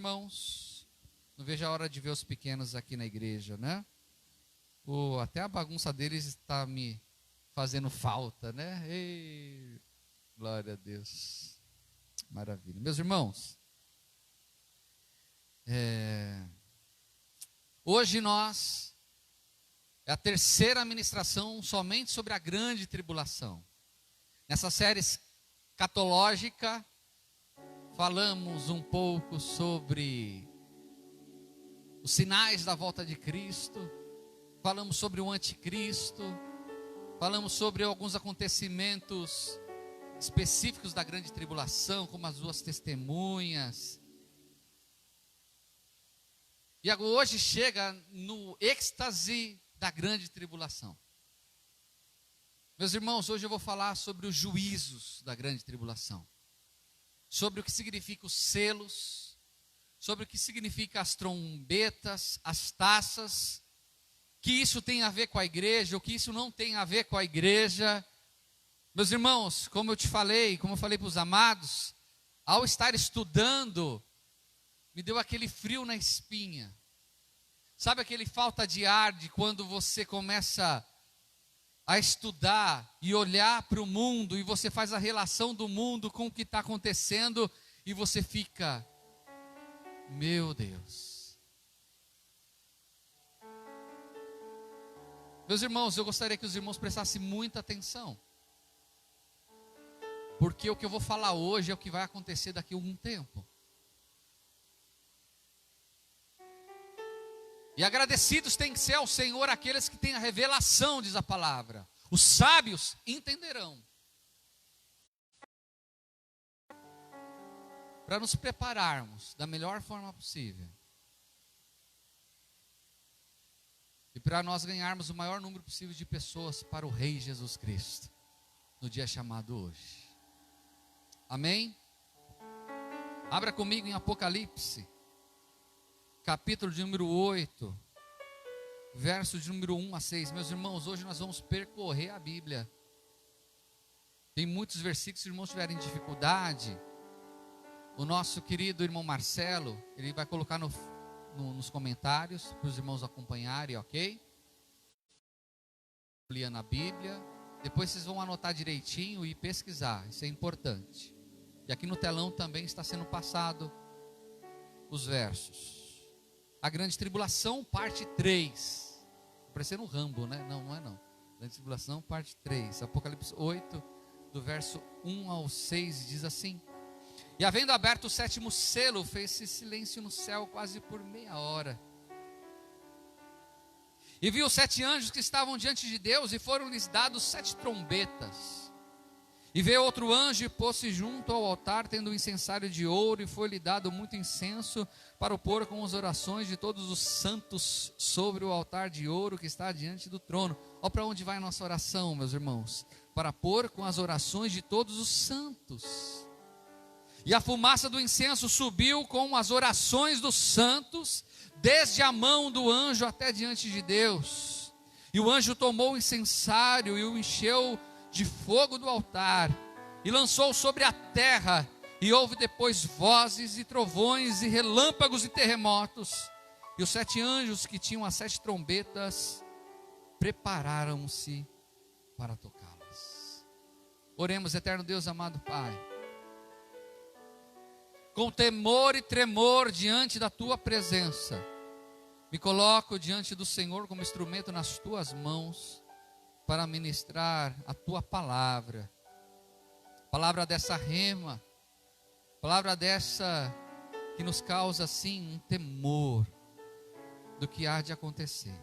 Irmãos, não vejo a hora de ver os pequenos aqui na igreja, né? Até a bagunça deles está me fazendo falta, né? Ei, glória a Deus, maravilha. Meus irmãos, hoje é a terceira ministração somente sobre a grande tribulação. Nessa série escatológica, falamos um pouco sobre os sinais da volta de Cristo, falamos sobre o anticristo, falamos sobre alguns acontecimentos específicos da grande tribulação, como as duas testemunhas. E hoje chega no êxtase da grande tribulação. Meus irmãos, hoje eu vou falar sobre os juízos da grande tribulação, sobre o que significa os selos, sobre o que significa as trombetas, as taças, que isso tem a ver com a igreja, o que isso não tem a ver com a igreja. Meus irmãos, como eu falei para os amados, ao estar estudando, me deu aquele frio na espinha. Sabe aquele falta de ar de quando você começa a estudar e olhar para o mundo e você faz a relação do mundo com o que está acontecendo e você fica, meu Deus. Meus irmãos, eu gostaria que os irmãos prestassem muita atenção, porque o que eu vou falar hoje é o que vai acontecer daqui a algum tempo. E agradecidos tem que ser ao Senhor aqueles que têm a revelação, diz a palavra. Os sábios entenderão. Para nos prepararmos da melhor forma possível. E para nós ganharmos o maior número possível de pessoas para o Rei Jesus Cristo, no dia chamado hoje. Amém? Abra comigo em Apocalipse, capítulo de número 8, verso de número 1 a 6. Meus irmãos, hoje nós vamos percorrer a Bíblia. Tem muitos versículos, se os irmãos tiverem dificuldade, o nosso querido irmão Marcelo, ele vai colocar nos comentários, para os irmãos acompanharem, ok? Lia na Bíblia, depois vocês vão anotar direitinho e pesquisar, isso é importante. E aqui no telão também está sendo passado os versos. A grande tribulação, parte 3. Parecendo um Rambo, né? Não é não. Grande tribulação, parte 3. Apocalipse 8, do verso 1 ao 6, diz assim: E havendo aberto o sétimo selo, fez-se silêncio no céu quase por meia hora. E viu os 7 anjos que estavam diante de Deus, e foram-lhes dados 7 trombetas. E veio outro anjo e pôs-se junto ao altar, tendo um incensário de ouro, e foi-lhe dado muito incenso para o pôr com as orações de todos os santos sobre o altar de ouro que está diante do trono. Olha para onde vai a nossa oração, meus irmãos: para pôr com as orações de todos os santos. E a fumaça do incenso subiu com as orações dos santos, desde a mão do anjo até diante de Deus. E o anjo tomou o incensário e o encheu de fogo do altar, e lançou sobre a terra, e houve depois vozes e trovões e relâmpagos e terremotos, e os 7 anjos que tinham as 7 trombetas prepararam-se para tocá-las. Oremos. Eterno Deus, amado Pai, com temor e tremor diante da Tua presença, me coloco diante do Senhor como instrumento nas Tuas mãos, para ministrar a Tua palavra, palavra dessa rema, palavra dessa que nos causa assim um temor do que há de acontecer.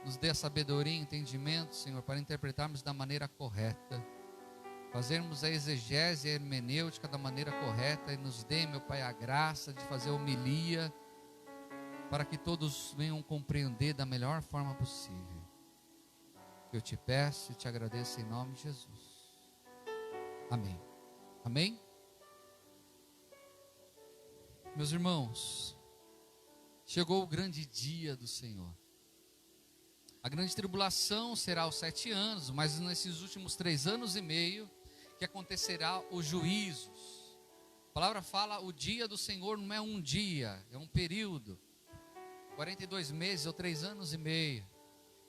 Nos dê a sabedoria e entendimento, Senhor, para interpretarmos da maneira correta, fazermos a exegese e a hermenêutica da maneira correta, e nos dê, meu Pai, a graça de fazer a homilia, para que todos venham compreender da melhor forma possível. Eu te peço e te agradeço em nome de Jesus. Amém. Amém? Meus irmãos, chegou o grande dia do Senhor. A grande tribulação será os 7 anos, mas nesses últimos 3 anos e meio que acontecerá os juízos. A palavra fala, o dia do Senhor não é um dia, é um período. 42 meses ou 3 anos e meio.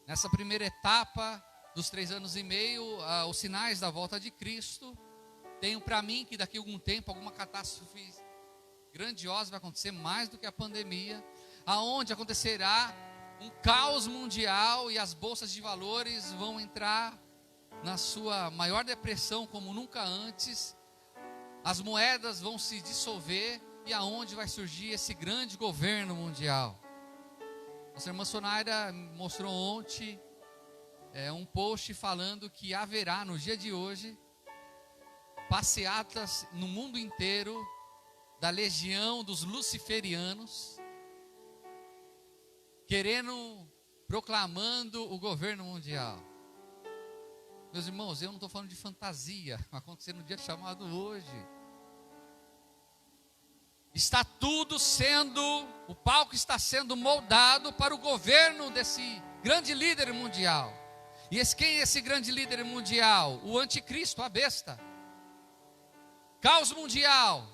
Nessa primeira etapa dos 3 anos e meio, os sinais da volta de Cristo. Tenho para mim que daqui a algum tempo, alguma catástrofe grandiosa vai acontecer, mais do que a pandemia, aonde acontecerá um caos mundial e as bolsas de valores vão entrar na sua maior depressão como nunca antes. As moedas vão se dissolver e aonde vai surgir esse grande governo mundial. Nossa irmã Sonaira mostrou ontem um post falando que haverá no dia de hoje passeatas no mundo inteiro da legião dos luciferianos, proclamando o governo mundial. Meus irmãos, eu não estou falando de fantasia, vai acontecer no dia chamado hoje. Está tudo o palco está sendo moldado para o governo desse grande líder mundial. E quem é esse grande líder mundial? O anticristo, a besta. Caos mundial,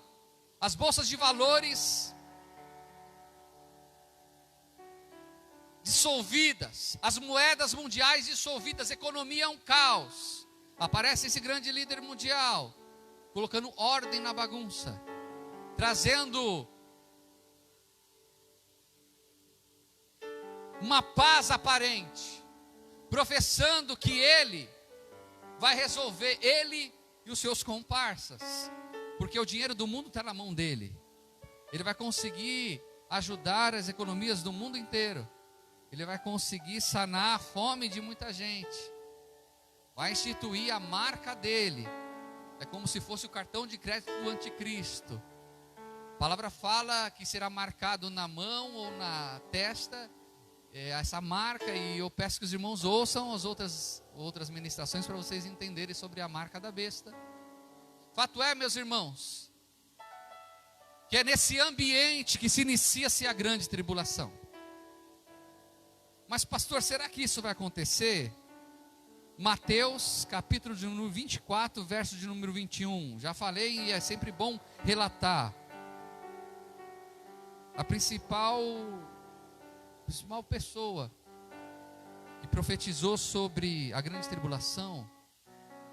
as bolsas de valores dissolvidas, as moedas mundiais dissolvidas, economia é um caos. Aparece esse grande líder mundial, colocando ordem na bagunça, trazendo uma paz aparente, professando que ele vai resolver, ele e os seus comparsas, porque o dinheiro do mundo está na mão dele. Ele vai conseguir ajudar as economias do mundo inteiro. Ele vai conseguir sanar a fome de muita gente. Vai instituir a marca dele. É como se fosse o cartão de crédito do anticristo. A palavra fala que será marcado na mão ou na testa, essa marca, e eu peço que os irmãos ouçam as outras ministrações para vocês entenderem sobre a marca da besta. Fato é, meus irmãos, que é nesse ambiente que se inicia-se a grande tribulação. Mas pastor, será que isso vai acontecer? Mateus, capítulo de número 24, verso de número 21. Já falei e é sempre bom relatar. A principal pessoa que profetizou sobre a grande tribulação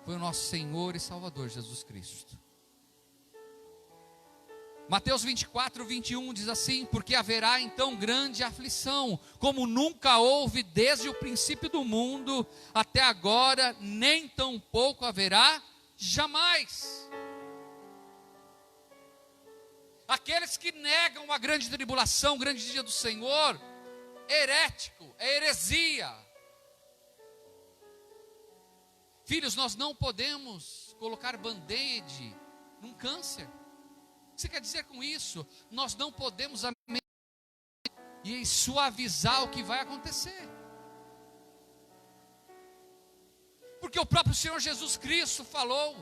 foi o nosso Senhor e Salvador Jesus Cristo. Mateus 24, 21 diz assim: porque haverá então grande aflição, como nunca houve desde o princípio do mundo até agora, nem tampouco haverá jamais. Aqueles que negam a grande tribulação, o grande dia do Senhor, herético, é heresia. Filhos, nós não podemos colocar band-aid num câncer. O que você quer dizer com isso? Nós não podemos e suavizar o que vai acontecer. Porque o próprio Senhor Jesus Cristo falou,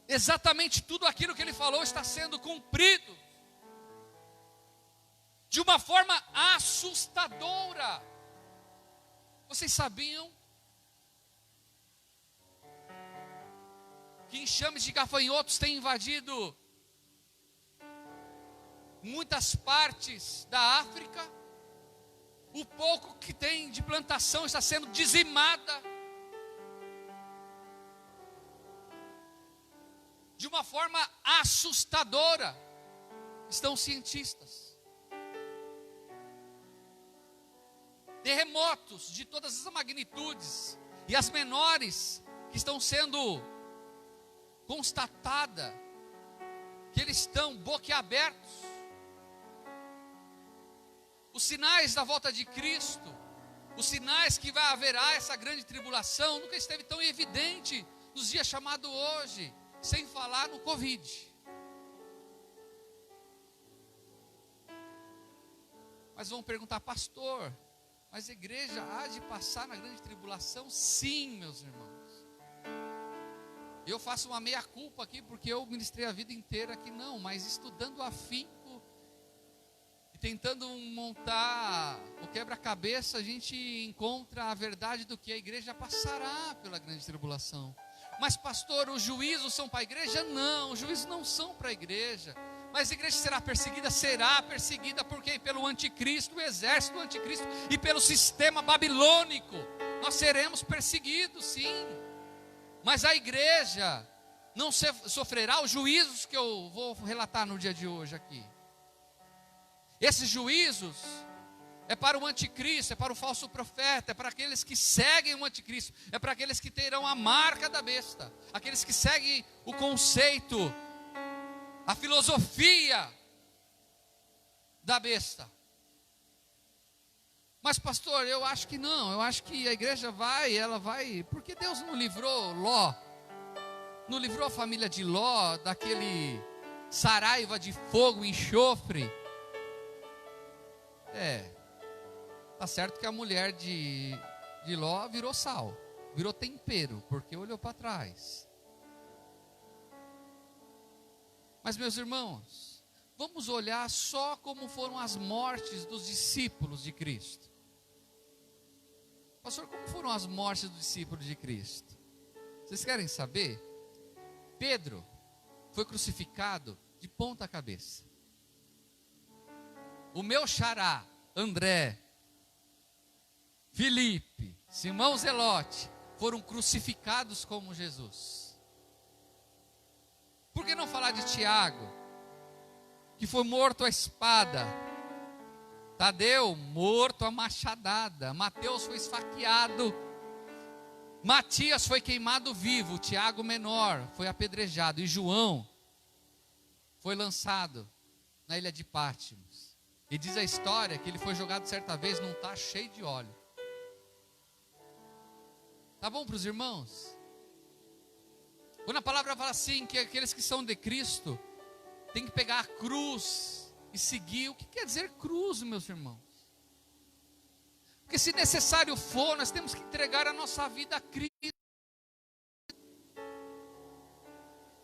exatamente tudo aquilo que Ele falou está sendo cumprido, de uma forma assustadora. Vocês sabiam que enxames de gafanhotos têm invadido muitas partes da África? O pouco que tem de plantação está sendo dizimada. De uma forma assustadora. Estão cientistas. Terremotos de todas as magnitudes e as menores que estão sendo constatada, que eles estão boquiabertos. Os sinais da volta de Cristo, os sinais que vai haverá essa grande tribulação, nunca esteve tão evidente nos dias chamados hoje, sem falar no Covid. Mas vão perguntar, pastor, mas a igreja há de passar na grande tribulação? Sim, meus irmãos. Eu faço uma meia-culpa aqui, porque eu ministrei a vida inteira aqui, não, mas estudando afinco e tentando montar o quebra-cabeça, a gente encontra a verdade do que a igreja passará pela grande tribulação. Mas pastor, os juízos são para a igreja? Não, os juízos não são para a igreja. Mas a igreja será perseguida? Será perseguida por quem? Pelo anticristo, o exército do anticristo e pelo sistema babilônico. Nós seremos perseguidos, sim. Mas a igreja não sofrerá os juízos que eu vou relatar no dia de hoje aqui. Esses juízos é para o anticristo, é para o falso profeta, é para aqueles que seguem o anticristo, é para aqueles que terão a marca da besta, aqueles que seguem o conceito, a filosofia da besta. Mas pastor, eu acho que não, eu acho que a igreja ela vai, porque Deus não livrou Ló, não livrou a família de Ló daquele saraiva de fogo e enxofre. Tá certo que a mulher de Ló virou sal, virou tempero, porque olhou para trás. Mas meus irmãos, vamos olhar só como foram as mortes dos discípulos de Cristo. Pastor, como foram as mortes dos discípulos de Cristo? Vocês querem saber? Pedro foi crucificado de ponta cabeça. O meu xará, André, Filipe, Simão Zelote, foram crucificados como Jesus. Por que não falar de Tiago, que foi morto à espada? Tadeu, morto à machadada. Mateus foi esfaqueado. Matias foi queimado vivo. Tiago menor foi apedrejado. E João foi lançado na ilha de Pátmos. E diz a história que ele foi jogado certa vez num tacho cheio de óleo. Tá bom para os irmãos? Quando a palavra fala assim, que aqueles que são de Cristo tem que pegar a cruz e seguir. O que quer dizer cruz, meus irmãos? Porque se necessário for, nós temos que entregar a nossa vida a Cristo.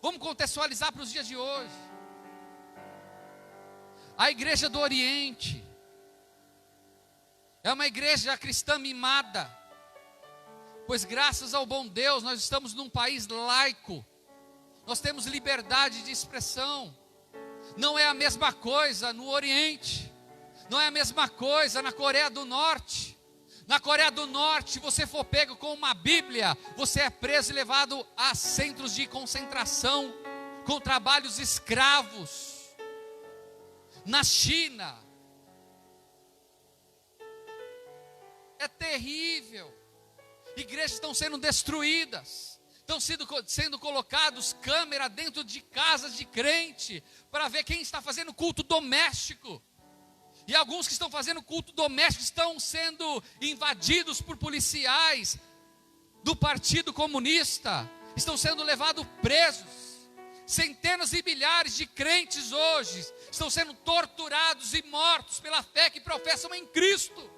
Vamos contextualizar para os dias de hoje. A igreja do Oriente é uma igreja cristã mimada, pois graças ao bom Deus nós estamos num país laico, nós temos liberdade de expressão. Não é a mesma coisa no Oriente, não é a mesma coisa na Coreia do Norte. Na Coreia do Norte, se você for pego com uma Bíblia, você é preso e levado a centros de concentração, com trabalhos escravos. Na China, é terrível. Igrejas estão sendo destruídas, estão sendo colocados câmera dentro de casas de crente, para ver quem está fazendo culto doméstico. E alguns que estão fazendo culto doméstico estão sendo invadidos por policiais do Partido Comunista, estão sendo levados presos. Centenas e milhares de crentes hoje estão sendo torturados e mortos pela fé que professam em Cristo.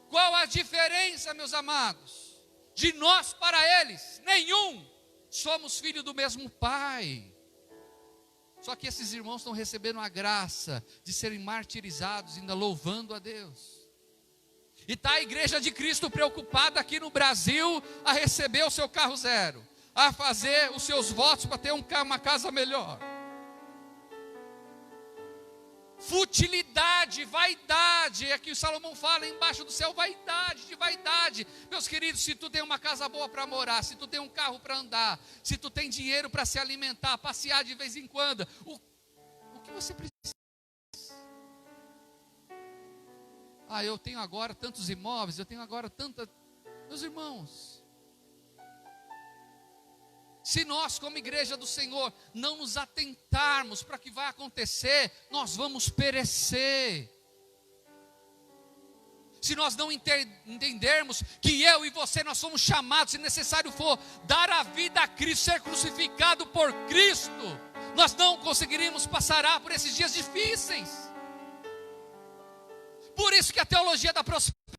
Qual a diferença, meus amados, de nós para eles? Nenhum. Somos filhos do mesmo Pai. Só que esses irmãos estão recebendo a graça de serem martirizados, ainda louvando a Deus. E está a igreja de Cristo preocupada aqui no Brasil a receber o seu carro zero, a fazer os seus votos para ter uma casa melhor. Futilidade, vaidade, é que o Salomão fala embaixo do céu, vaidade de vaidade. Meus queridos, se tu tem uma casa boa para morar, se tu tem um carro para andar, se tu tem dinheiro para se alimentar, passear de vez em quando, o que você precisa? Eu tenho agora tantos imóveis, eu tenho agora tanta... Meus irmãos, se nós, como igreja do Senhor, não nos atentarmos para o que vai acontecer, nós vamos perecer. Se nós não entendermos que eu e você, nós somos chamados, se necessário for, dar a vida a Cristo, ser crucificado por Cristo, nós não conseguiríamos passar por esses dias difíceis. Por isso que a teologia da prosperidade,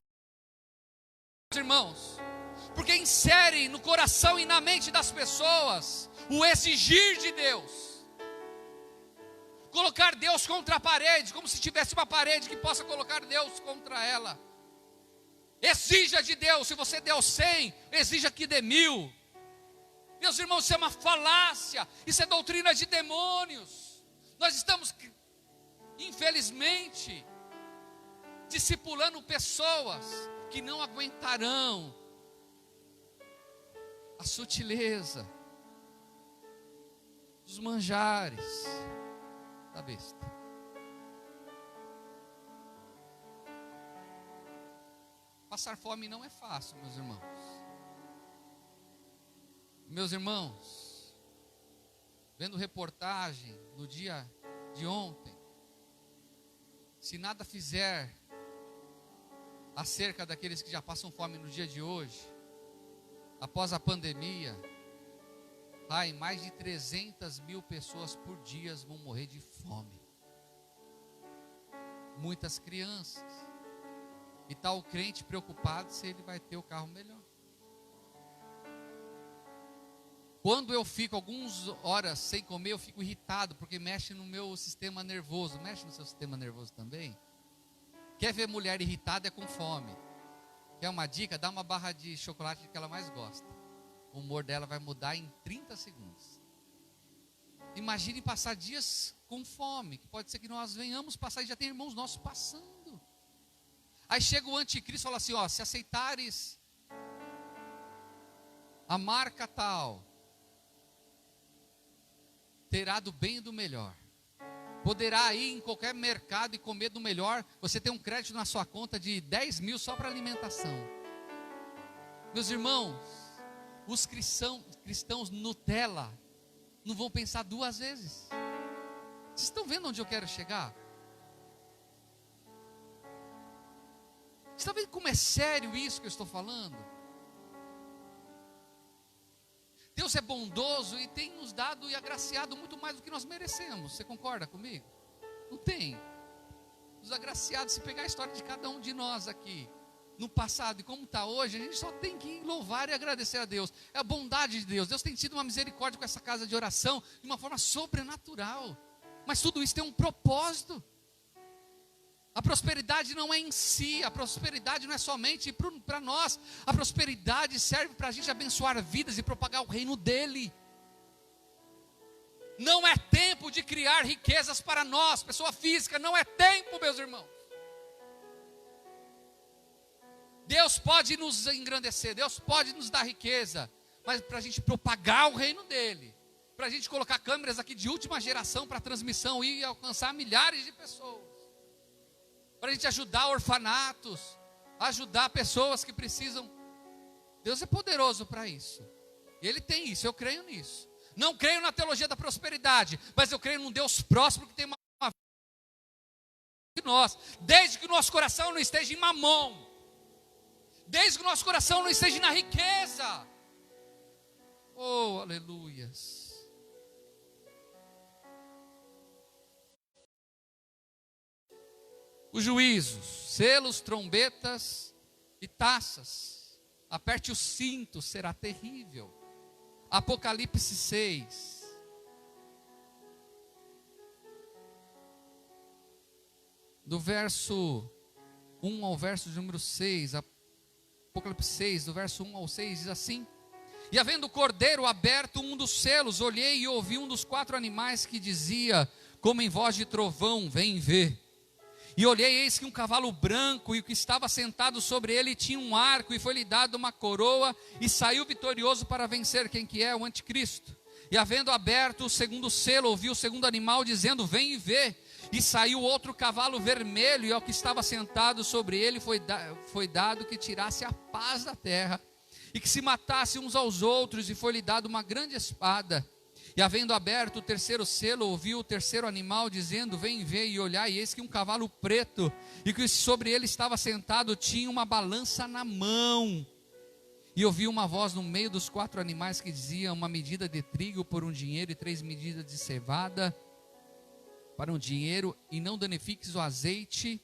irmãos, porque insere no coração e na mente das pessoas o exigir de Deus. Colocar Deus contra a parede, como se tivesse uma parede que possa colocar Deus contra ela. Exija de Deus, se você deu 100, exija que dê 1000. Meus irmãos, isso é uma falácia, isso é doutrina de demônios. Nós estamos, infelizmente, discipulando pessoas que não aguentarão a sutileza dos manjares da besta. Passar fome não é fácil, meus irmãos. Meus irmãos, vendo reportagem no dia de ontem, se nada fizer acerca daqueles que já passam fome no dia de hoje, após a pandemia, mais de 300 mil pessoas por dia vão morrer de fome. Muitas crianças. E está o crente preocupado se ele vai ter o carro melhor. Quando eu fico algumas horas sem comer, eu fico irritado, porque mexe no meu sistema nervoso. Mexe no seu sistema nervoso também? Quer ver mulher irritada é com fome. Quer uma dica? Dá uma barra de chocolate que ela mais gosta. O humor dela vai mudar em 30 segundos. Imagine passar dias com fome, que pode ser que nós venhamos passar, e já tem irmãos nossos passando. Aí chega o anticristo e fala assim, se aceitares a marca tal, terá do bem e do melhor. Poderá ir em qualquer mercado e comer do melhor. Você tem um crédito na sua conta de 10 mil só para alimentação. Meus irmãos, os cristãos Nutella não vão pensar duas vezes. Vocês estão vendo onde eu quero chegar? Vocês estão vendo como é sério isso que eu estou falando? Deus é bondoso e tem nos dado e agraciado muito mais do que nós merecemos. Você concorda comigo? Não tem. Nos agraciados, se pegar a história de cada um de nós aqui, no passado e como está hoje, a gente só tem que louvar e agradecer a Deus. É a bondade de Deus. Deus tem tido uma misericórdia com essa casa de oração de uma forma sobrenatural. Mas tudo isso tem um propósito. A prosperidade não é em si, a prosperidade não é somente para nós. A prosperidade serve para a gente abençoar vidas e propagar o reino dele. Não é tempo de criar riquezas para nós, pessoa física, não é tempo, meus irmãos. Deus pode nos engrandecer, Deus pode nos dar riqueza, mas para a gente propagar o reino dele, para a gente colocar câmeras aqui de última geração para transmissão e alcançar milhares de pessoas, para a gente ajudar orfanatos, ajudar pessoas que precisam. Deus é poderoso para isso, Ele tem isso, eu creio nisso. Não creio na teologia da prosperidade, mas eu creio num Deus próspero que tem uma vida de nós, desde que o nosso coração não esteja em mamão, desde que o nosso coração não esteja na riqueza. Oh, aleluias. Os juízos, selos, trombetas e taças. Aperte o cinto, será terrível. Apocalipse 6. Do verso 1 ao verso de número 6. Apocalipse 6, do verso 1 ao 6, diz assim: E havendo o cordeiro aberto um dos selos, olhei e ouvi um dos 4 animais que dizia, como em voz de trovão, vem ver. E olhei, eis que um cavalo branco, e o que estava sentado sobre ele tinha um arco, e foi-lhe dado uma coroa, e saiu vitorioso para vencer quem que é? O anticristo. E havendo aberto o segundo selo, ouvi o segundo animal dizendo, vem e vê. E saiu outro cavalo vermelho, e ao que estava sentado sobre ele foi dado que tirasse a paz da terra, e que se matasse uns aos outros, e foi-lhe dado uma grande espada. E havendo aberto o terceiro selo, ouviu o terceiro animal dizendo, vem ver e olhar, e eis que um cavalo preto, e que sobre ele estava sentado, tinha uma balança na mão. E ouvi uma voz no meio dos 4 animais que dizia, uma medida de trigo por um dinheiro, e 3 medidas de cevada para um dinheiro, e não danifiques o azeite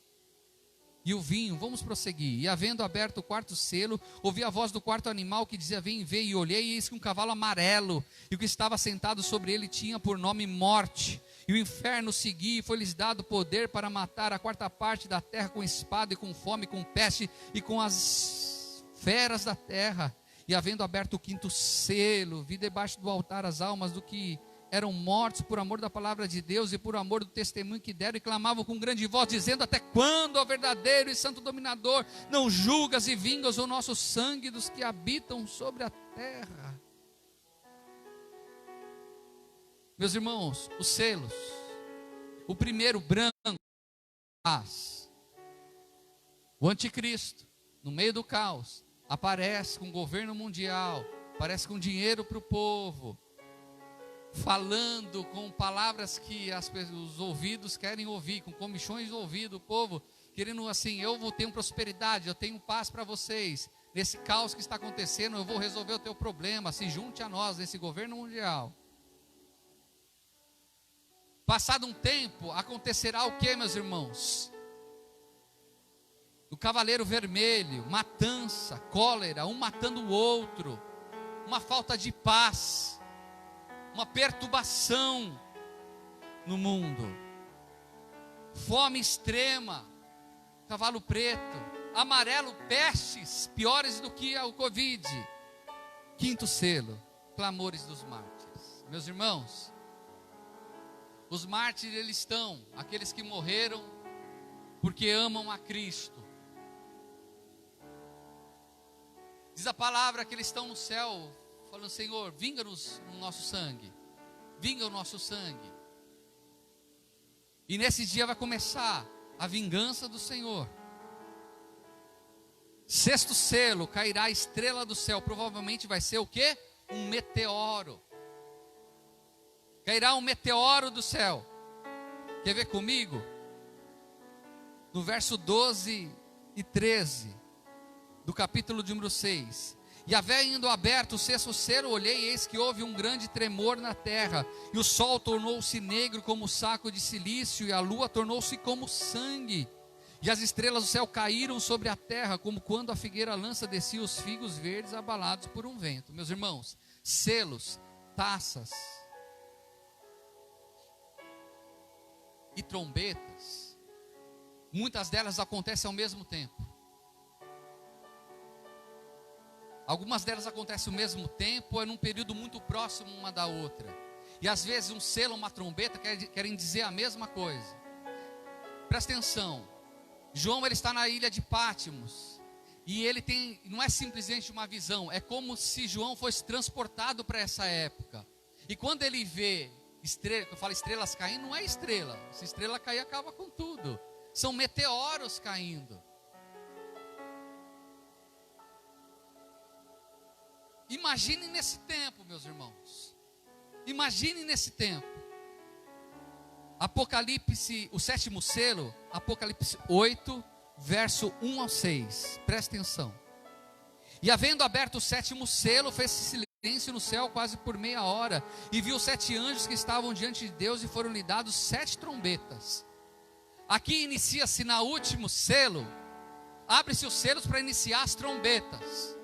e o vinho. Vamos prosseguir. E havendo aberto o 4º selo, ouvi a voz do 4º animal que dizia, vem ver, e olhei, e eis que um cavalo amarelo, e o que estava sentado sobre ele tinha por nome morte, e o inferno seguia, e foi-lhes dado poder para matar a 4ª parte da terra com espada, e com fome, com peste, e com as feras da terra. E havendo aberto o quinto selo, vi debaixo do altar as almas do que eram mortos por amor da palavra de Deus e por amor do testemunho que deram, e clamavam com grande voz, dizendo: até quando, ó verdadeiro e santo dominador, não julgas e vingas o nosso sangue dos que habitam sobre a terra? Meus irmãos, os selos, o primeiro branco, paz. O anticristo, no meio do caos, aparece com o governo mundial, aparece com dinheiro para o povo, falando com palavras que os ouvidos querem ouvir, com comichões de ouvido, o povo querendo assim: eu vou ter prosperidade, eu tenho paz para vocês, nesse caos que está acontecendo, eu vou resolver o teu problema, se junte a nós, nesse governo mundial. Passado um tempo, acontecerá o que, meus irmãos? O cavaleiro vermelho, matança, cólera, um matando o outro, uma falta de paz, uma perturbação no mundo, fome extrema, cavalo preto, amarelo, pestes piores do que o Covid. Quinto selo, clamores dos mártires. Meus irmãos, os mártires, eles estão, aqueles que morreram porque amam a Cristo. Diz a palavra que eles estão no céu, falando: Senhor, vinga-nos o nosso sangue, vinga o nosso sangue. E nesse dia vai começar a vingança do Senhor. Sexto selo, cairá a estrela do céu, provavelmente vai ser o quê? Um meteoro. Cairá um meteoro do céu. Quer ver comigo? No verso 12 e 13 do capítulo de número 6. E havendo aberto o sexto selo, olhei, e eis que houve um grande tremor na terra, e o sol tornou-se negro como saco de silício, e a lua tornou-se como sangue, e as estrelas do céu caíram sobre a terra, como quando a figueira lança descia os figos verdes abalados por um vento. Meus irmãos, selos, taças e trombetas, muitas delas acontecem ao mesmo tempo. Algumas delas acontecem ao mesmo tempo, é num período muito próximo uma da outra. E às vezes um selo, uma trombeta querem dizer a mesma coisa. Presta atenção. João, ele está na ilha de Pátimos. E ele tem, não é simplesmente uma visão, é como se João fosse transportado para essa época. E quando ele vê estrela, eu falo estrelas caindo, não é estrela. Se estrela cair, acaba com tudo. São meteoros caindo. Imagine nesse tempo, meus irmãos. Imagine nesse tempo. Apocalipse, o sétimo selo, Apocalipse 8, verso 1 ao 6. Presta atenção. E havendo aberto o sétimo selo, fez-se silêncio no céu quase por meia hora. E viu 7 anjos que estavam diante de Deus, e foram lhe dados 7 trombetas. Aqui inicia-se na último selo. Abre-se os selos para iniciar as trombetas.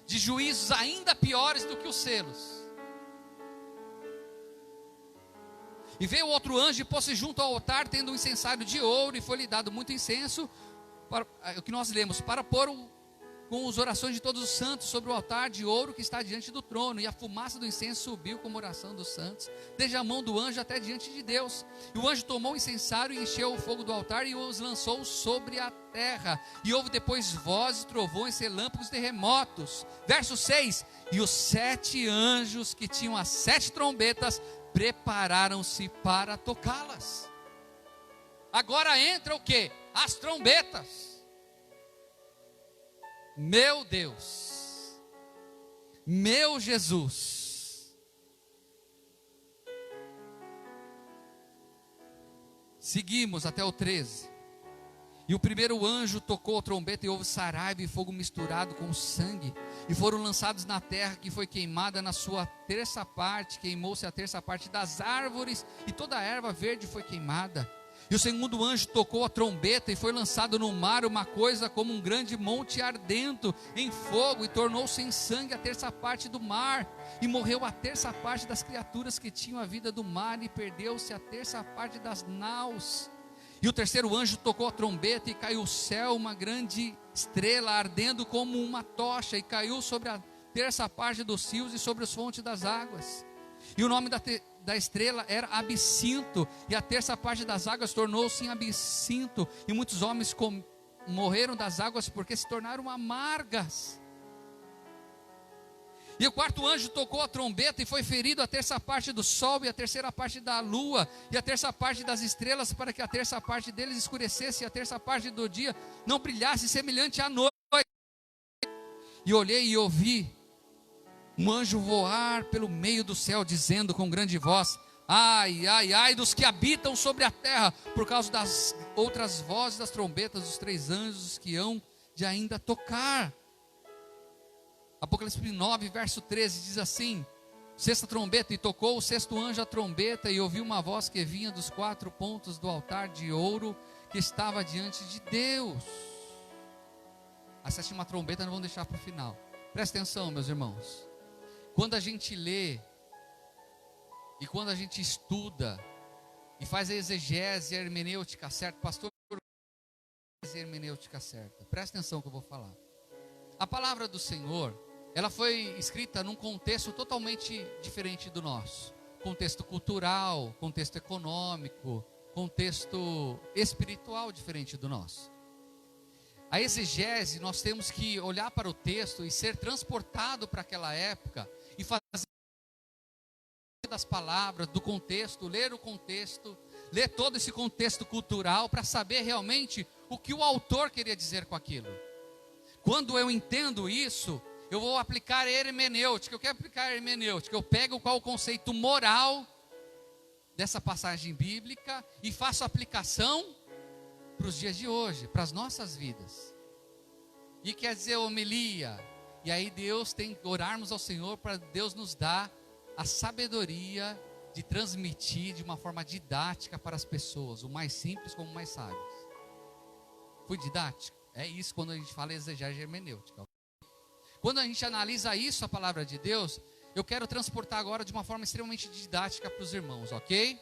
De juízos ainda piores do que os selos. E veio outro anjo e pôs-se junto ao altar, tendo um incensário de ouro, e foi-lhe dado muito incenso, para, o que nós lemos, para pôr com as orações de todos os santos sobre o altar de ouro que está diante do trono. E a fumaça do incenso subiu como oração dos santos, desde a mão do anjo até diante de Deus. E o anjo tomou o incensário e encheu o fogo do altar e os lançou sobre a terra. E houve depois vozes, trovões, relâmpagos, terremotos. Verso 6. E os 7 anjos que tinham as 7 trombetas prepararam-se para tocá-las. Agora entra o que? As trombetas. Meu Deus, meu Jesus. Seguimos até o 13. E o primeiro anjo tocou a trombeta, e houve saraiva e fogo misturado com sangue, e foram lançados na terra, que foi queimada na sua terça parte. Queimou-se a terça parte das árvores, e toda a erva verde foi queimada. E o segundo anjo tocou a trombeta, e foi lançado no mar uma coisa como um grande monte ardendo em fogo, e tornou-se em sangue a terça parte do mar, e morreu a terça parte das criaturas que tinham a vida do mar, e perdeu-se a terça parte das naus. E o terceiro anjo tocou a trombeta e caiu o céu uma grande estrela ardendo como uma tocha, e caiu sobre a terça parte dos rios e sobre as fontes das águas. E o nome da estrela era Absinto, e a terça parte das águas tornou-se em absinto, e muitos homens morreram das águas porque se tornaram amargas. E o quarto anjo tocou a trombeta e foi ferido a terça parte do sol e a terceira parte da lua e a terça parte das estrelas, para que a terça parte deles escurecesse e a terça parte do dia não brilhasse, semelhante à noite. E olhei e ouvi um anjo voar pelo meio do céu, dizendo com grande voz: ai, ai, ai dos que habitam sobre a terra, por causa das outras vozes das trombetas dos três anjos que hão de ainda tocar. Apocalipse 9, verso 13, diz assim: sexta trombeta, e tocou o sexto anjo a trombeta, e ouvi uma voz que vinha dos quatro pontos do altar de ouro que estava diante de Deus. A sétima trombeta não vamos deixar para o final. Presta atenção, meus irmãos. Quando a gente lê, e quando a gente estuda, e faz a exegese e a hermenêutica certa, pastor, a hermenêutica certa, presta atenção que eu vou falar. A palavra do Senhor, ela foi escrita num contexto totalmente diferente do nosso. Contexto cultural, contexto econômico, contexto espiritual diferente do nosso. A exegese, nós temos que olhar para o texto e ser transportado para aquela época e fazer das palavras, do contexto, ler o contexto, ler todo esse contexto cultural para saber realmente o que o autor queria dizer com aquilo. Quando eu entendo isso, eu vou aplicar hermenêutica. Eu quero aplicar hermenêutica. Eu pego qual o conceito moral dessa passagem bíblica e faço aplicação para os dias de hoje, para as nossas vidas. E quer dizer homilia. E aí Deus tem que orarmos ao Senhor para Deus nos dar a sabedoria de transmitir de uma forma didática para as pessoas, o mais simples como o mais sábio. Fui didático? É isso quando a gente fala exegese hermenêutica. Quando a gente analisa isso, a palavra de Deus, eu quero transportar agora de uma forma extremamente didática para os irmãos, ok?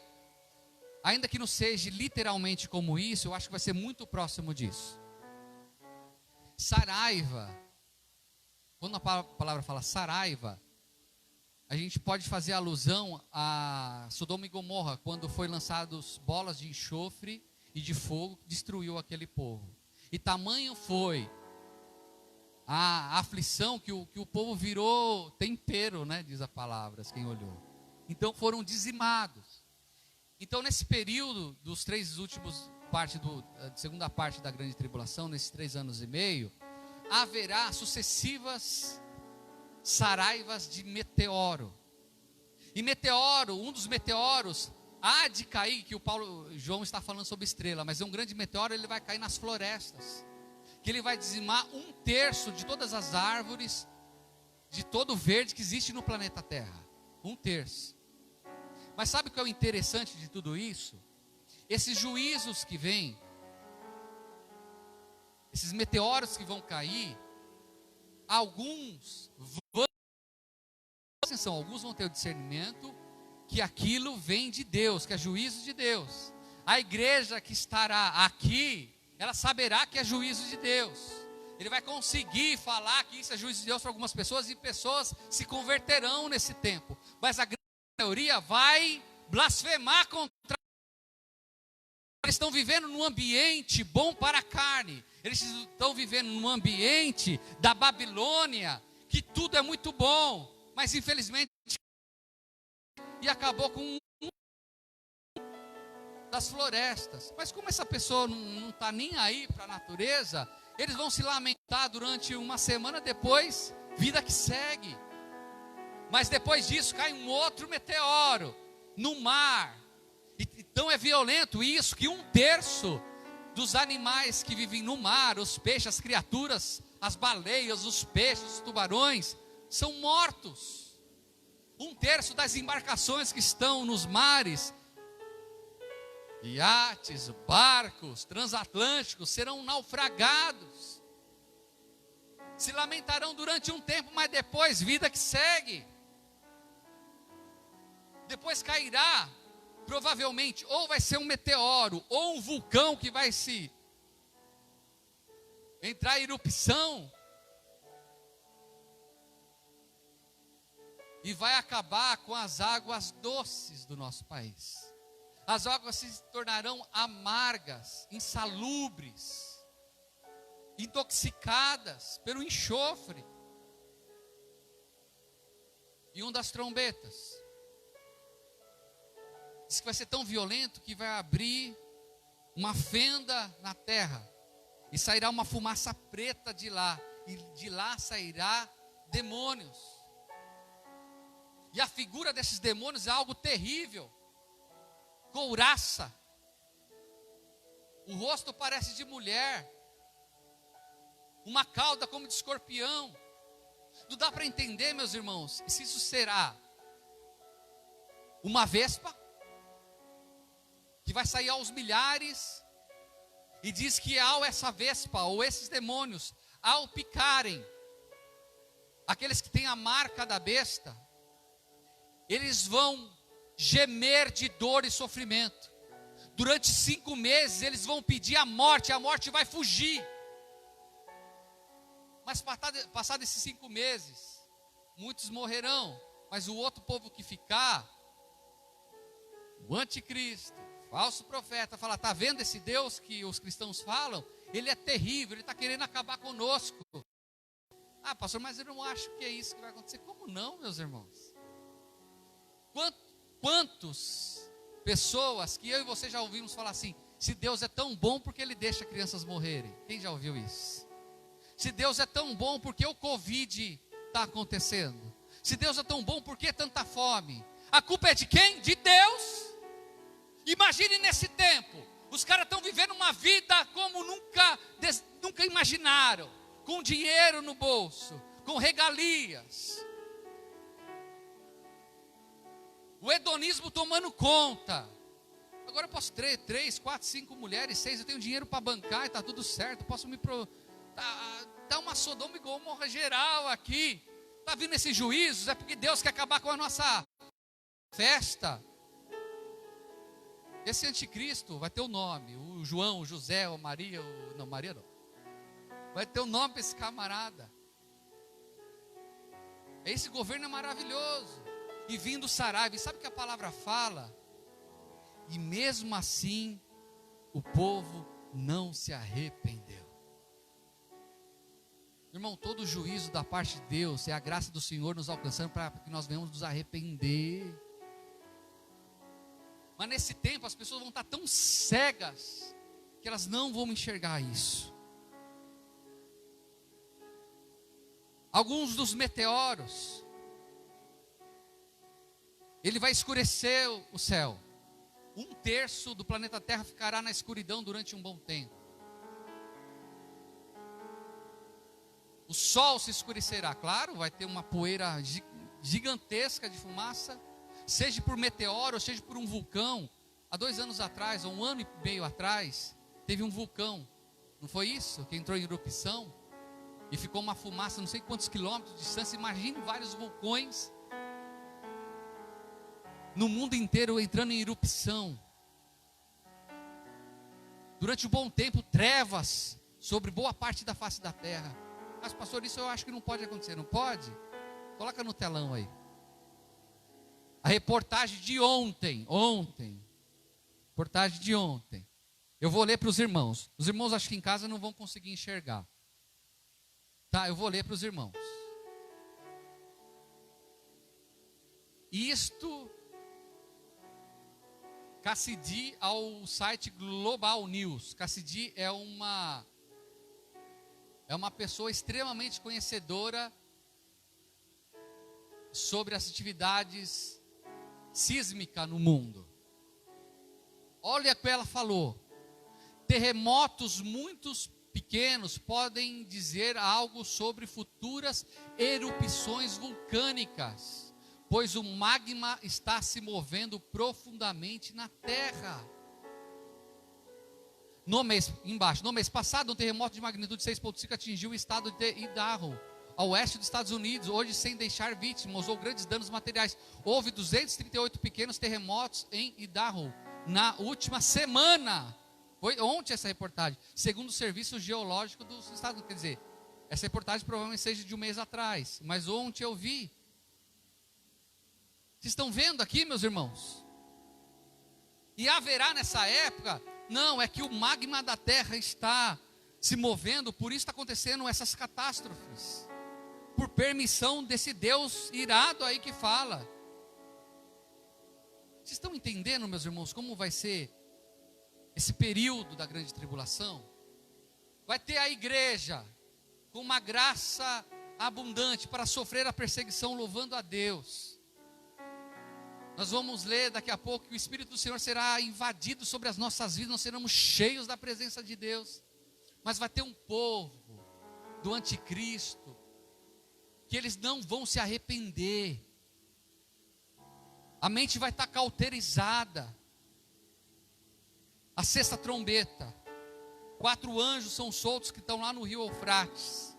Ainda que não seja literalmente como isso, eu acho que vai ser muito próximo disso. Saraiva, quando a palavra fala Saraiva, a gente pode fazer alusão a Sodoma e Gomorra, quando foi lançados bolas de enxofre e de fogo que destruiu aquele povo. E tamanho foi a aflição que o povo virou tempero, né, diz a palavra, quem olhou. Então foram dizimados. Então nesse período dos três últimos segunda parte da grande tribulação, nesses 3 anos e meio, haverá sucessivas saraivas de meteoro. E meteoro, um dos meteoros há de cair, que João está falando sobre estrela, mas é um grande meteoro, ele vai cair nas florestas, que ele vai dizimar 1/3 de todas as árvores, de todo o verde que existe no planeta Terra. 1/3. Mas sabe o que é o interessante de tudo isso? Esses juízos que vêm, esses meteoros que vão cair, alguns vão ter o discernimento que aquilo vem de Deus, que é juízo de Deus. A igreja que estará aqui, ela saberá que é juízo de Deus. Ele vai conseguir falar que isso é juízo de Deus para algumas pessoas, e pessoas se converterão nesse tempo. Mas a grande maioria vai blasfemar contra. Eles estão vivendo num ambiente bom para a carne. Eles estão vivendo num ambiente da Babilônia, que tudo é muito bom, mas infelizmente e acabou com das florestas. Mas como essa pessoa não está nem aí para a natureza, eles vão se lamentar durante uma semana, depois, vida que segue. Mas depois disso cai um outro meteoro no mar. Então é violento isso, que 1/3 dos animais que vivem no mar, os peixes, as criaturas, as baleias, os peixes, os tubarões, são mortos. 1/3 das embarcações que estão nos mares, iates, barcos, transatlânticos, serão naufragados. Se lamentarão durante um tempo, mas depois, vida que segue. Depois cairá provavelmente ou vai ser um meteoro, ou um vulcão que vai se entrar em erupção e vai acabar com as águas doces do nosso país. As águas se tornarão amargas, insalubres, intoxicadas pelo enxofre. E uma das trombetas diz que vai ser tão violento que vai abrir uma fenda na terra e sairá uma fumaça preta de lá, e de lá sairá demônios. E a figura desses demônios é algo terrível, couraça, o rosto parece de mulher, uma cauda como de escorpião. Não dá para entender, meus irmãos, se isso será uma vespa que vai sair aos milhares, e diz que ao essa vespa ou esses demônios, ao picarem aqueles que têm a marca da besta, eles vão gemer de dor e sofrimento. Durante 5 meses eles vão pedir a morte vai fugir. Mas passado esses 5 meses, muitos morrerão, mas o outro povo que ficar, o anticristo, falso profeta, fala: está vendo esse Deus que os cristãos falam? Ele é terrível, ele está querendo acabar conosco. Ah, pastor, mas eu não acho que é isso que vai acontecer. Como não, meus irmãos? Quantas pessoas que eu e você já ouvimos falar assim: se Deus é tão bom, porque Ele deixa crianças morrerem? Quem já ouviu isso? Se Deus é tão bom, porque o Covid está acontecendo? Se Deus é tão bom, por que tanta fome? A culpa é de quem? De Deus. Imagine nesse tempo, os caras estão vivendo uma vida como nunca imaginaram, com dinheiro no bolso, com regalias, o hedonismo tomando conta. Agora eu posso ter 3, 4, 5 mulheres, 6, eu tenho dinheiro para bancar e está tudo certo, posso dar uma Sodoma e Gomorra geral aqui. Está vindo esses juízos, é porque Deus quer acabar com a nossa festa. Esse anticristo vai ter o nome, o João, o José, o Maria, não, Maria não. Vai ter o nome para esse camarada. Esse governo é maravilhoso. E vindo Saraiva, e sabe o que a palavra fala? E mesmo assim, o povo não se arrependeu. Irmão, todo o juízo da parte de Deus é a graça do Senhor nos alcançando para que nós venhamos nos arrepender. Mas nesse tempo as pessoas vão estar tão cegas que elas não vão enxergar isso. Alguns dos meteoros, ele vai escurecer o céu. 1/3 do planeta Terra ficará na escuridão durante um bom tempo. O sol se escurecerá, claro, vai ter uma poeira gigantesca de fumaça, seja por meteoro, ou seja por um vulcão. Há 2 anos atrás, ou 1 ano e meio atrás, teve um vulcão, não foi isso? Que entrou em erupção, e ficou uma fumaça, não sei quantos quilômetros de distância. Imagine vários vulcões, no mundo inteiro entrando em erupção. Durante um bom tempo, trevas sobre boa parte da face da terra. Mas pastor, isso eu acho que não pode acontecer. Não pode? Coloca no telão aí. A reportagem de ontem. Reportagem de ontem. Eu vou ler para os irmãos. Os irmãos acho que em casa não vão conseguir enxergar. Tá, eu vou ler para os irmãos. Isto Cassidy ao site Global News. Cassidy é uma pessoa extremamente conhecedora sobre as atividades sísmicas no mundo. Olha o que ela falou: terremotos muito pequenos podem dizer algo sobre futuras erupções vulcânicas, pois o magma está se movendo profundamente na terra. No mês passado, um terremoto de magnitude 6,5 atingiu o estado de Idaho, a oeste dos Estados Unidos, hoje sem deixar vítimas ou grandes danos materiais. Houve 238 pequenos terremotos em Idaho na última semana. Foi ontem essa reportagem, segundo o Serviço Geológico dos Estados Unidos. Quer dizer, essa reportagem provavelmente seja de um mês atrás, mas ontem eu vi. Vocês estão vendo aqui, meus irmãos? E haverá nessa época, não, é que o magma da terra está se movendo, por isso está acontecendo essas catástrofes, por permissão desse Deus irado aí que fala. Vocês estão entendendo, meus irmãos, como vai ser esse período da grande tribulação? Vai ter a igreja com uma graça abundante para sofrer a perseguição, louvando a Deus. Nós vamos ler daqui a pouco que o Espírito do Senhor será invadido sobre as nossas vidas, nós seremos cheios da presença de Deus. Mas vai ter um povo do anticristo, que eles não vão se arrepender. A mente vai estar cauterizada. A sexta trombeta, 4 anjos são soltos que estão lá no rio Eufrates.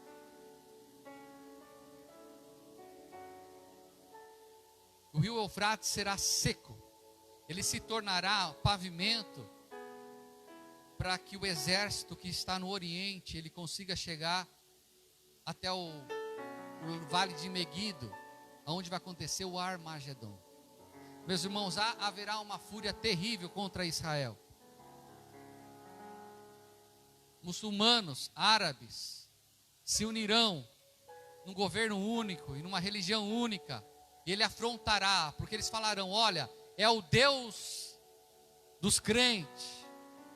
O rio Eufrates será seco, ele se tornará pavimento, para que o exército que está no Oriente, ele consiga chegar até o vale de Meguido, onde vai acontecer o Armagedon. Meus irmãos, haverá uma fúria terrível contra Israel. Muçulmanos, árabes, se unirão num governo único e numa religião única, e ele afrontará, porque eles falarão, olha, é o Deus dos crentes,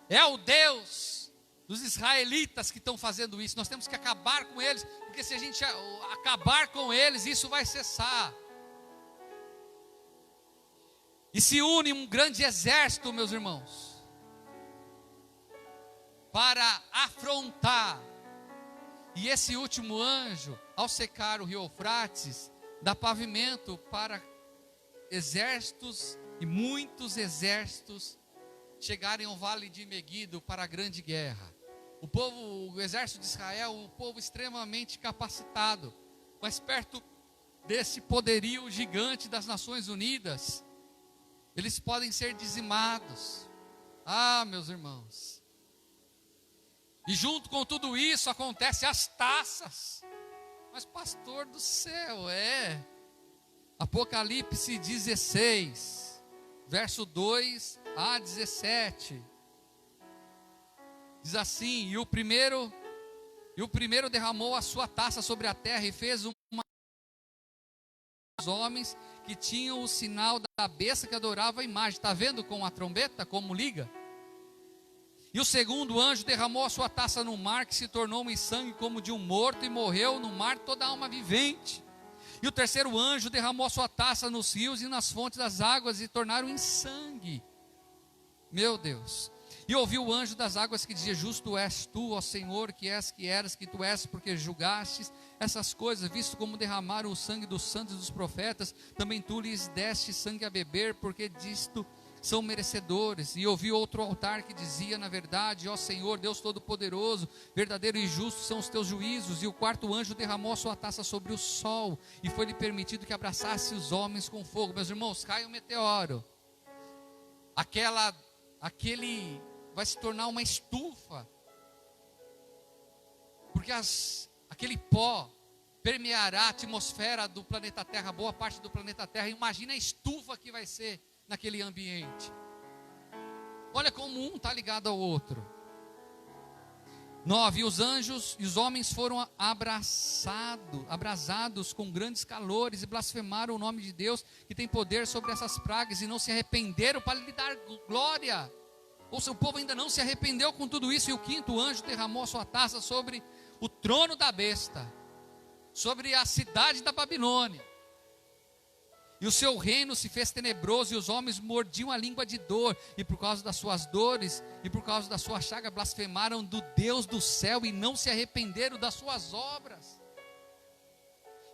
é o Deus dos israelitas que estão fazendo isso, nós temos que acabar com eles, porque se a gente acabar com eles, isso vai cessar. E se une um grande exército, meus irmãos, para afrontar. E esse último anjo, ao secar o rio Eufrates, dá pavimento para exércitos e muitos exércitos chegarem ao vale de Meguido para a grande guerra. O exército de Israel, um povo extremamente capacitado, mas perto desse poderio gigante das Nações Unidas, eles podem ser dizimados. Ah, meus irmãos. E junto com tudo isso acontecem as taças. Mas pastor do céu, Apocalipse 16, verso 2 a 17. Diz assim: e o primeiro derramou a sua taça sobre a terra e fez os homens que tinham o sinal da besta que adorava a imagem. Está vendo com a trombeta como liga? E o segundo anjo derramou a sua taça no mar, que se tornou em sangue como de um morto, e morreu no mar toda alma vivente. E o terceiro anjo derramou a sua taça nos rios e nas fontes das águas, e tornaram em sangue. Meu Deus. E ouviu o anjo das águas que dizia: justo és tu, ó Senhor, que és, que eras, que tu és, porque julgastes essas coisas, visto como derramaram o sangue dos santos e dos profetas, também tu lhes deste sangue a beber, porque disto são merecedores. E ouvi outro altar que dizia: na verdade, ó Senhor, Deus Todo-Poderoso, verdadeiro e justo são os teus juízos. E o quarto anjo derramou a sua taça sobre o sol, e foi-lhe permitido que abraçasse os homens com fogo. Meus irmãos, cai um meteoro, aquele vai se tornar uma estufa, porque aquele pó permeará a atmosfera do planeta Terra, boa parte do planeta Terra. Imagina a estufa que vai ser naquele ambiente. Olha como um está ligado ao outro. 9, os anjos e os homens foram abrasados com grandes calores, e blasfemaram o nome de Deus, que tem poder sobre essas pragas, e não se arrependeram para lhe dar glória. Ou seja, o povo ainda não se arrependeu com tudo isso. E o quinto anjo derramou a sua taça sobre o trono da besta, sobre a cidade da Babilônia. E o seu reino se fez tenebroso, e os homens mordiam a língua de dor, e por causa das suas dores, e por causa da sua chaga, blasfemaram do Deus do céu, e não se arrependeram das suas obras.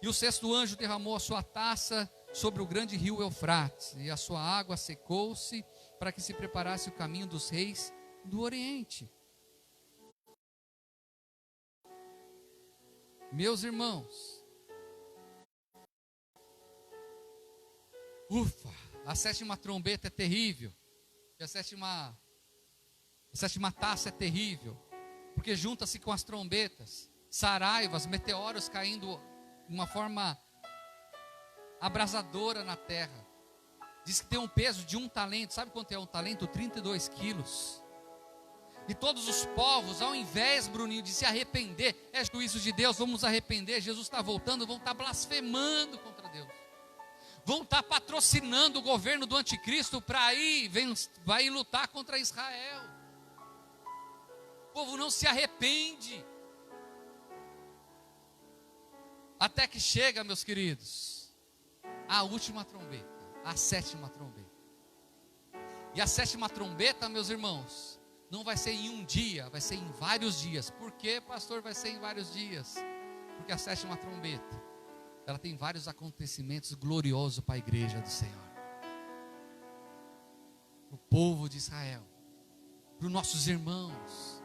E o sexto anjo derramou a sua taça sobre o grande rio Eufrates, e a sua água secou-se, para que se preparasse o caminho dos reis do Oriente. Meus irmãos, Ufa, a sétima trombeta é terrível. E a sétima taça é terrível. Porque junta-se com as trombetas, saraivas, meteoros caindo de uma forma abrasadora na terra. Diz que tem um peso de 1 talento. Sabe quanto é 1 talento? 32 quilos. E todos os povos, ao invés, Bruninho, de se arrepender, é juízo de Deus, vamos arrepender, Jesus está voltando, vão estar blasfemando contra Deus. Vão estar patrocinando o governo do anticristo para vai lutar contra Israel. O povo não se arrepende. Até que chega, meus queridos, a última trombeta, a sétima trombeta. E a sétima trombeta, meus irmãos, não vai ser em um dia, vai ser em vários dias. Por que, pastor, vai ser em vários dias? Porque a sétima trombeta, ela tem vários acontecimentos gloriosos para a igreja do Senhor, para o povo de Israel, para os nossos irmãos.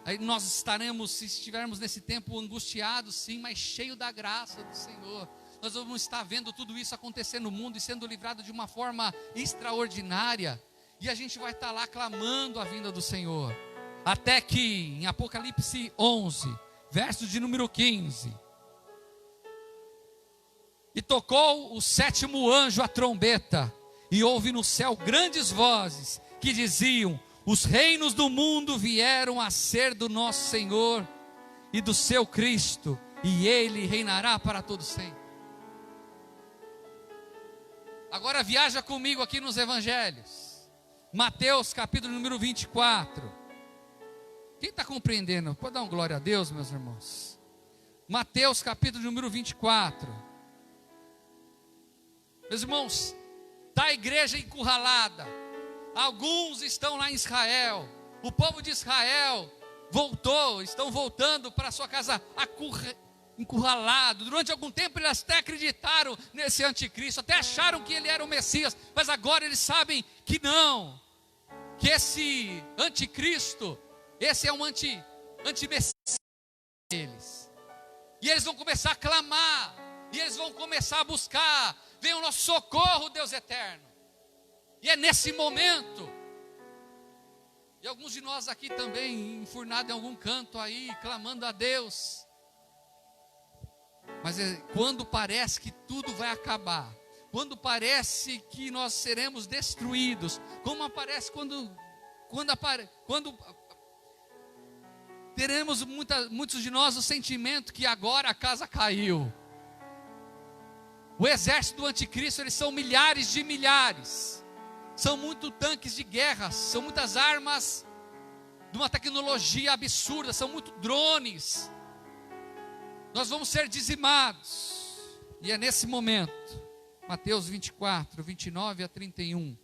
Aí nós estaremos, se estivermos nesse tempo angustiados, sim, mas cheio da graça do Senhor. Nós vamos estar vendo tudo isso acontecer no mundo e sendo livrado de uma forma extraordinária. E a gente vai estar lá clamando a vinda do Senhor. Até que em Apocalipse 11, verso de número 15. E tocou o sétimo anjo a trombeta, e houve no céu grandes vozes que diziam: os reinos do mundo vieram a ser do nosso Senhor e do seu Cristo, e Ele reinará para todo sempre. Agora viaja comigo aqui nos Evangelhos. Mateus capítulo número 24. Quem está compreendendo? Pode dar um glória a Deus, meus irmãos. Mateus capítulo número 24. Meus irmãos, está a igreja encurralada. Alguns estão lá em Israel. O povo de Israel estão voltando para a sua casa encurralado. Durante algum tempo eles até acreditaram nesse anticristo, até acharam que ele era o Messias, mas agora eles sabem que não, que esse anticristo, esse é um anti-messias deles. E eles vão começar a clamar, e eles vão começar a buscar: vem o nosso socorro, Deus eterno. E é nesse momento, e alguns de nós aqui também enfurnados em algum canto aí, clamando a Deus. Mas quando parece que tudo vai acabar, quando parece que nós seremos destruídos, como aparece quando teremos muitos de nós o sentimento que agora a casa caiu. O exército do anticristo, eles são milhares de milhares, são muitos tanques de guerra, são muitas armas de uma tecnologia absurda, são muitos drones. Nós vamos ser dizimados. E é nesse momento, Mateus 24, 29 a 31.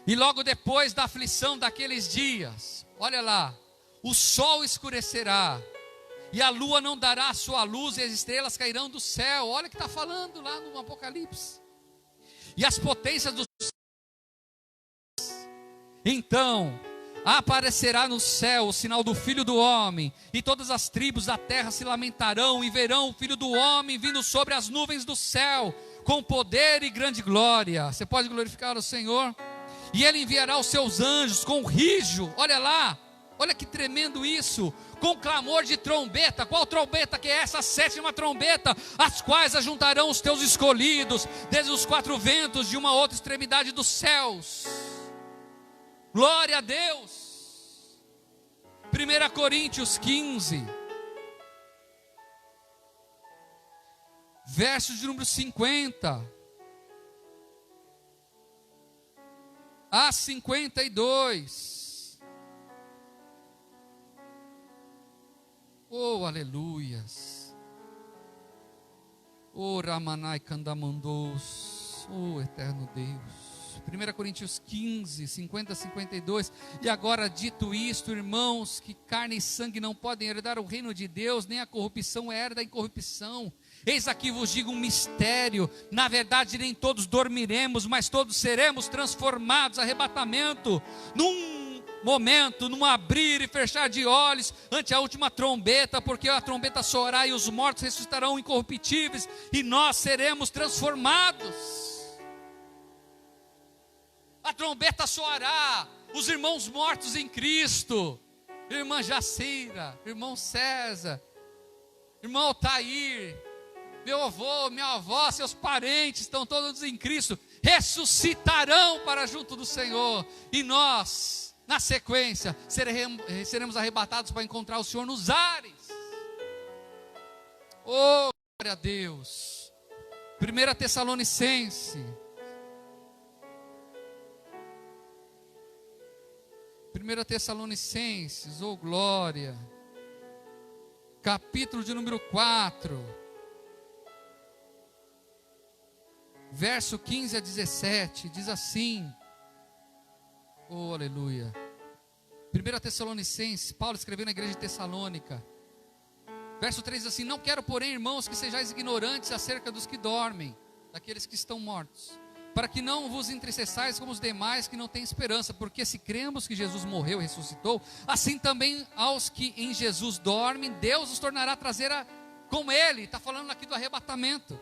E logo depois da aflição daqueles dias, olha lá, o sol escurecerá, e a lua não dará a sua luz, e as estrelas cairão do céu. Olha o que está falando lá no Apocalipse. E as potências dos então aparecerá no céu o sinal do Filho do Homem, e todas as tribos da terra se lamentarão e verão o Filho do Homem vindo sobre as nuvens do céu, com poder e grande glória. Você pode glorificar o Senhor? E Ele enviará os seus anjos com rijo, olha lá, olha que tremendo isso, com clamor de trombeta. Qual trombeta que é essa? A sétima trombeta, as quais ajuntarão os teus escolhidos, desde os 4 ventos de uma outra extremidade dos céus. Glória a Deus. 1 Coríntios 15, versos de número 50 a 52. Oh, aleluias. Oh, Ramanai Kandamandos. Oh, eterno Deus. 1 Coríntios 15, 50 a 52. E agora, dito isto, irmãos, que carne e sangue não podem herdar o reino de Deus, nem a corrupção herda a incorrupção. Eis aqui vos digo um mistério: na verdade nem todos dormiremos, mas todos seremos transformados, arrebatamento, momento, num abrir e fechar de olhos, ante a última trombeta, porque a trombeta soará e os mortos ressuscitarão incorruptíveis, e nós seremos transformados. A trombeta soará, os irmãos mortos em Cristo, irmã Jacira, irmão César, irmão Altair, meu avô, minha avó, seus parentes, estão todos em Cristo, ressuscitarão para junto do Senhor, e nós, na sequência, seremos arrebatados para encontrar o Senhor nos ares. Oh, glória a Deus. 1 Tessalonicenses, 1 Tessalonicenses, oh glória, capítulo de número 4, verso 15 a 17, diz assim, oh aleluia. 1 Tessalonicenses, Paulo escreveu na igreja de Tessalônica, verso 3 diz assim: não quero, porém, irmãos, que sejais ignorantes acerca dos que dormem, daqueles que estão mortos, para que não vos entristeçais como os demais que não têm esperança, porque se cremos que Jesus morreu e ressuscitou, assim também aos que em Jesus dormem, Deus os tornará a trazer com Ele. Está falando aqui do arrebatamento.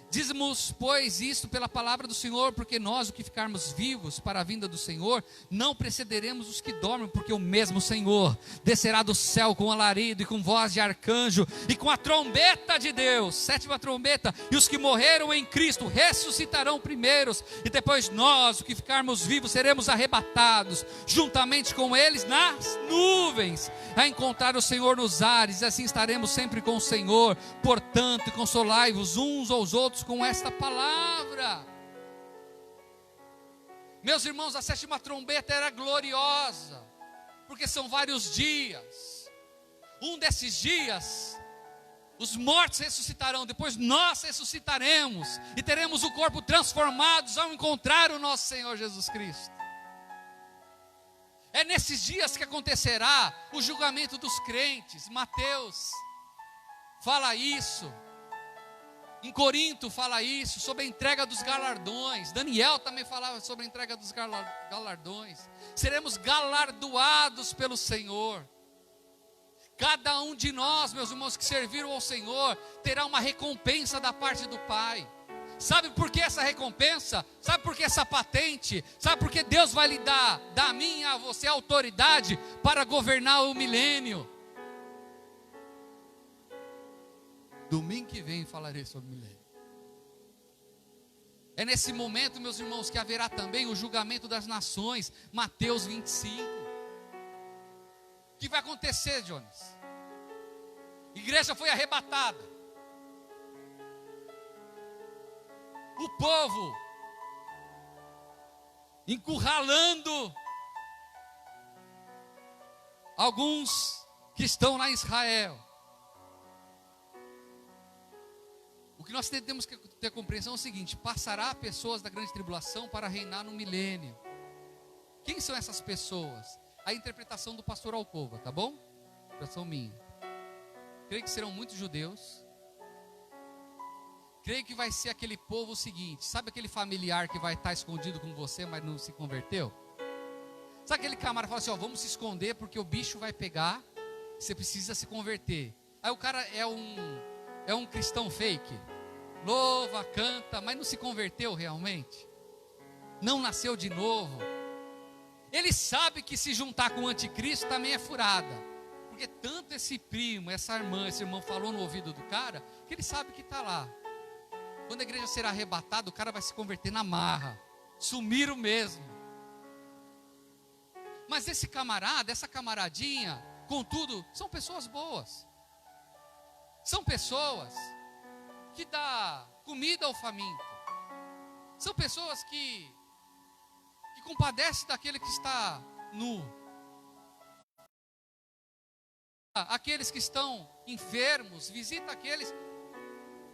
Dizemos, pois, isto pela palavra do Senhor, porque nós, o que ficarmos vivos para a vinda do Senhor, não precederemos os que dormem, porque o mesmo Senhor descerá do céu com alarido e com voz de arcanjo e com a trombeta de Deus, sétima trombeta, e os que morreram em Cristo ressuscitarão primeiros, e depois nós, o que ficarmos vivos, seremos arrebatados juntamente com eles nas nuvens, a encontrar o Senhor nos ares, e assim estaremos sempre com o Senhor. Portanto, consolai-vos uns aos outros com esta palavra. Meus irmãos, a sétima trombeta era gloriosa, porque são vários dias. Um desses dias, os mortos ressuscitarão, depois nós ressuscitaremos e teremos o corpo transformado ao encontrar o nosso Senhor Jesus Cristo. É nesses dias que acontecerá o julgamento dos crentes. Mateus fala isso. Em Corinto fala isso, sobre a entrega dos galardões. Daniel também falava sobre a entrega dos galardões. Seremos galardoados pelo Senhor. Cada um de nós, meus irmãos, que serviram ao Senhor, terá uma recompensa da parte do Pai. Sabe por que essa recompensa? Sabe por que essa patente? Sabe por que Deus vai lhe dar a mim e a você a autoridade para governar o milênio? Domingo que vem falarei sobre o milênio. É nesse momento, meus irmãos, que haverá também o julgamento das nações. Mateus 25. O que vai acontecer, Jones? A igreja foi arrebatada. O povo encurralando alguns que estão lá em Israel. O que nós temos que ter compreensão é o seguinte: passará pessoas da grande tribulação para reinar no milênio. Quem são essas pessoas? A interpretação do pastor Alcova, tá bom? Interpretação minha. Creio que serão muitos judeus. Creio que vai ser aquele povo seguinte: sabe aquele familiar que vai estar escondido com você, mas não se converteu? Sabe aquele camarada que fala assim: ó, vamos se esconder porque o bicho vai pegar, você precisa se converter. Aí o cara é um cristão fake, louva, canta, mas não se converteu realmente, não nasceu de novo. Ele sabe que se juntar com o anticristo também é furada, porque tanto esse primo, essa irmã, esse irmão falou no ouvido do cara, que ele sabe que está lá. Quando a igreja será arrebatada, o cara vai se converter na marra, sumir o mesmo. Mas esse camarada, essa camaradinha, contudo, são pessoas boas. São pessoas que dão comida ao faminto. São pessoas que compadecem daquele que está nu. Aqueles que estão enfermos, visita aqueles.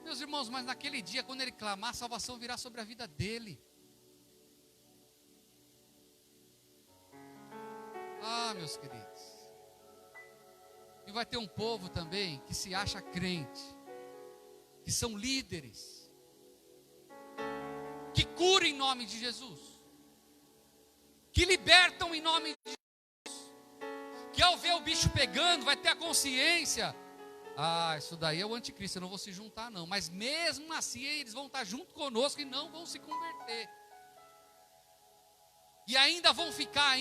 Meus irmãos, mas naquele dia, quando ele clamar, a salvação virá sobre a vida dele. Ah, meus queridos. E vai ter um povo também que se acha crente, que são líderes, que curam em nome de Jesus, que libertam em nome de Jesus. bicho pegando, vai ter a consciência. Ah, isso daí é o anticristo, eu não vou se juntar não. Mas mesmo assim eles vão estar junto conosco e não vão se converter. E ainda vão ficar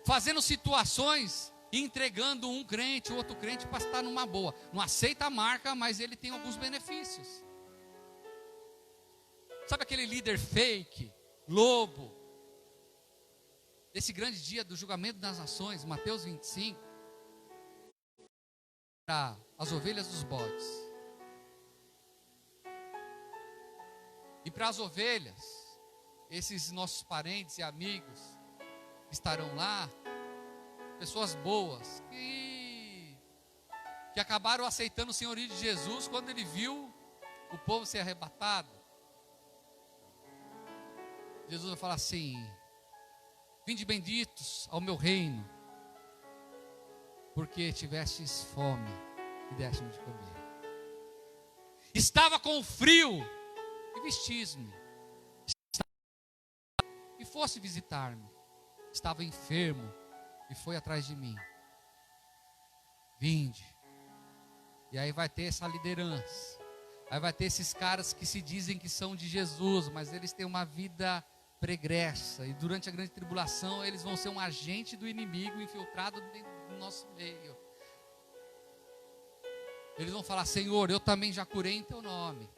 fazendo situações e entregando um crente, o outro crente para estar numa boa. Não aceita a marca, mas ele tem alguns benefícios. Sabe aquele líder fake, lobo? Esse grande dia do julgamento das nações, Mateus 25, para as ovelhas dos bodes. E para as ovelhas, esses nossos parentes e amigos estarão lá, pessoas boas, que acabaram aceitando o senhorio de Jesus quando ele viu o povo ser arrebatado. Jesus vai falar assim: vinde benditos ao meu reino, porque tivestes fome e deste-me de comer. Estava com frio e vestis-me. E fosse visitar-me. Estava enfermo e foi atrás de mim. Vinde. E aí vai ter essa liderança. Aí vai ter esses caras que se dizem que são de Jesus, mas eles têm uma vida pregressa. E durante a grande tribulação eles vão ser um agente do inimigo infiltrado dentro do nosso meio. Eles vão falar: Senhor, eu também já curei em teu nome.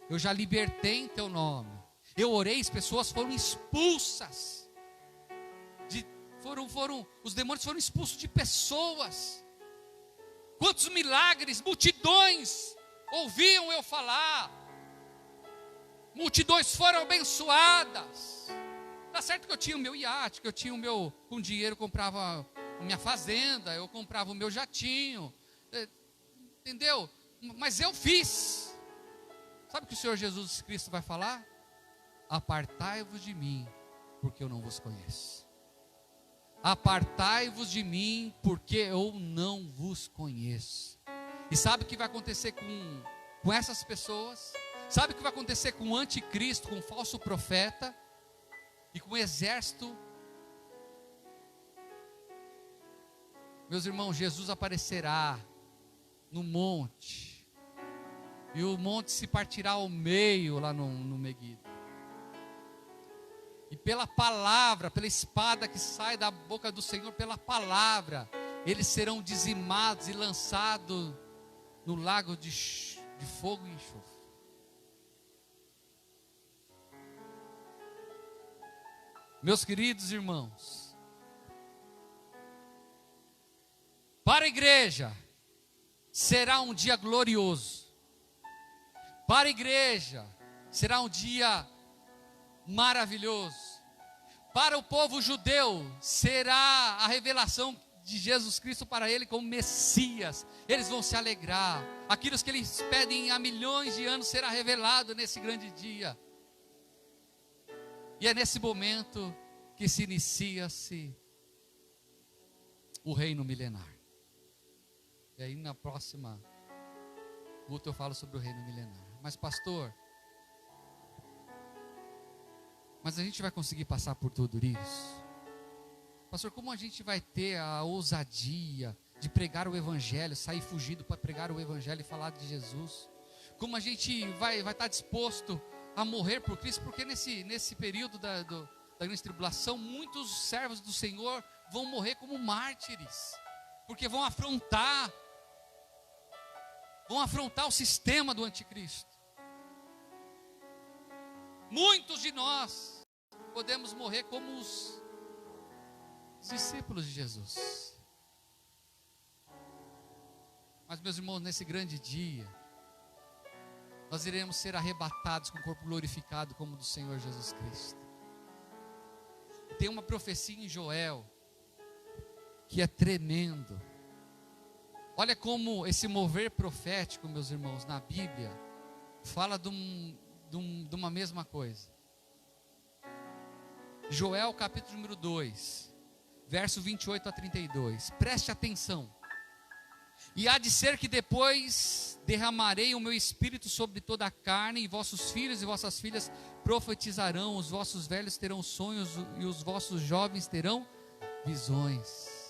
Eu já libertei em teu nome. Eu orei, as pessoas foram expulsas. Os demônios foram expulsos de pessoas. Quantos milagres, multidões ouviam eu falar. Multidões foram abençoadas. Tá certo que eu tinha o meu iate, que eu tinha o meu, com dinheiro eu comprava a minha fazenda, eu comprava o meu jatinho, entendeu? Mas eu fiz. Sabe o que o Senhor Jesus Cristo vai falar? Apartai-vos de mim, porque eu não vos conheço. Apartai-vos de mim, porque eu não vos conheço. E sabe o que vai acontecer com essas pessoas? Sabe o que vai acontecer com o anticristo, com o falso profeta e com o exército? Meus irmãos, Jesus aparecerá no monte, e o monte se partirá ao meio lá no Meguido. E pela palavra, pela espada que sai da boca do Senhor, pela palavra, eles serão dizimados e lançados no lago de fogo e enxofre. Meus queridos irmãos, para a igreja será um dia glorioso. Para a igreja será um dia maravilhoso. Para o povo judeu será a revelação de Jesus Cristo para ele como Messias. Eles vão se alegrar. Aquilo que eles pedem há milhões de anos será revelado nesse grande dia. E é nesse momento que se inicia-se o reino milenar. E aí na próxima culto eu falo sobre o reino milenar. Mas pastor, mas a gente vai conseguir passar por tudo isso? Pastor, como a gente vai ter a ousadia de pregar o evangelho, sair fugido para pregar o evangelho e falar de Jesus? Como a gente vai estar disposto a morrer por Cristo? Porque nesse período da grande tribulação, muitos servos do Senhor vão morrer como mártires, porque vão afrontar o sistema do anticristo. Muitos de nós podemos morrer como os discípulos de Jesus. Mas, meus irmãos, nesse grande dia, nós iremos ser arrebatados com o corpo glorificado como o do Senhor Jesus Cristo. Tem uma profecia em Joel que é tremendo. Olha como esse mover profético, meus irmãos, na Bíblia fala de uma mesma coisa. Joel capítulo número 2, verso 28 a 32. Preste atenção. E há de ser que depois derramarei o meu espírito sobre toda a carne, e vossos filhos e vossas filhas profetizarão, os vossos velhos terão sonhos e os vossos jovens terão visões.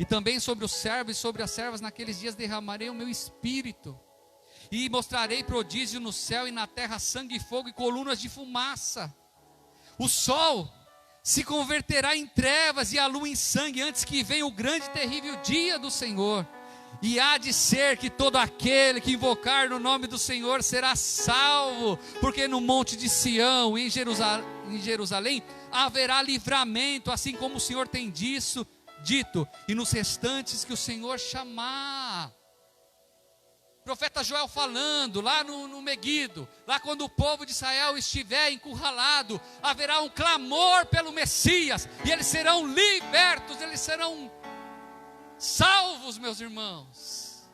E também sobre os servos e sobre as servas naqueles dias derramarei o meu espírito. E mostrarei prodígio no céu e na terra, sangue e fogo e colunas de fumaça. O sol se converterá em trevas e a lua em sangue, antes que venha o grande e terrível dia do Senhor. E há de ser que todo aquele que invocar no nome do Senhor será salvo, porque no monte de Sião e em Jerusalém haverá livramento, assim como o Senhor tem dito, e nos restantes que o Senhor chamar. Profeta Joel falando lá no Meguido, lá quando o povo de Israel estiver encurralado, haverá um clamor pelo Messias, e eles serão libertos, eles serão salvos, meus irmãos.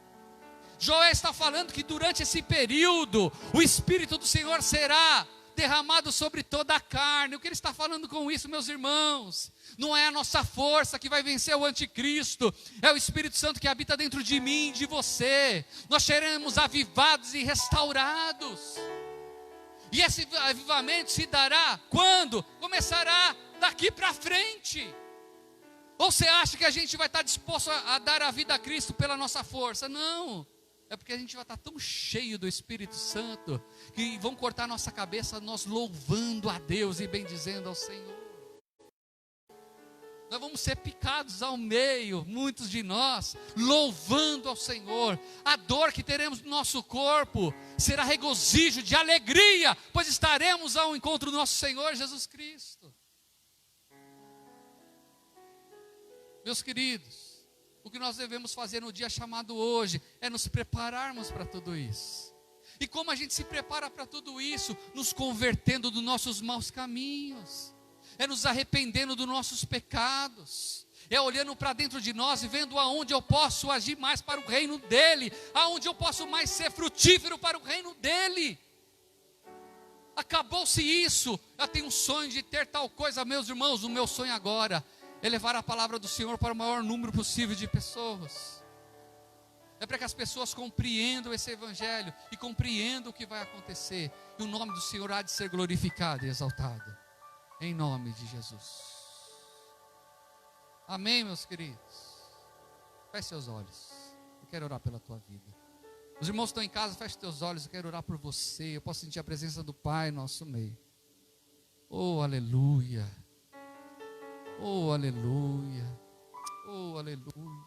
Joel está falando que durante esse período, o Espírito do Senhor será derramado sobre toda a carne. O que ele está falando com isso, meus irmãos? Não é a nossa força que vai vencer o anticristo, é o Espírito Santo que habita dentro de mim e de você. Nós seremos avivados e restaurados. E esse avivamento se dará quando? Começará daqui para frente. Ou você acha que a gente vai estar disposto a dar a vida a Cristo pela nossa força? Não. É porque a gente vai estar tão cheio do Espírito Santo, que vão cortar nossa cabeça nós louvando a Deus e bendizendo ao Senhor. Nós vamos ser picados ao meio, muitos de nós, louvando ao Senhor. A dor que teremos no nosso corpo será regozijo de alegria, pois estaremos ao encontro do nosso Senhor Jesus Cristo. Meus queridos, o que nós devemos fazer no dia chamado hoje é nos prepararmos para tudo isso. E como a gente se prepara para tudo isso? Nos convertendo dos nossos maus caminhos, é nos arrependendo dos nossos pecados, é olhando para dentro de nós e vendo aonde eu posso agir mais para o reino dEle, aonde eu posso mais ser frutífero para o reino dEle. Acabou-se isso, eu tenho um sonho de ter tal coisa, meus irmãos. O meu sonho agora é levar a palavra do Senhor para o maior número possível de pessoas. É para que as pessoas compreendam esse evangelho e compreendam o que vai acontecer, e o nome do Senhor há de ser glorificado e exaltado, em nome de Jesus. Amém, meus queridos? Feche seus olhos, eu quero orar pela tua vida. Os irmãos estão em casa, feche teus olhos, eu quero orar por você. Eu posso sentir a presença do Pai no nosso meio. Oh, aleluia. Oh, aleluia. Oh, aleluia.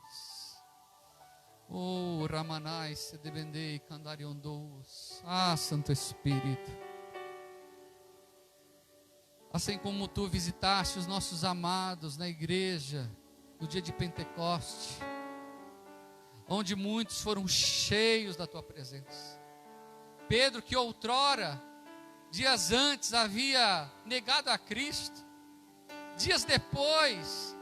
Oh, Ramanai, Sedebendei, Candariondos. Ah, Santo Espírito. Assim como tu visitaste os nossos amados na igreja, no dia de Pentecoste, onde muitos foram cheios da tua presença. Pedro, que outrora, dias antes, havia negado a Cristo, dias depois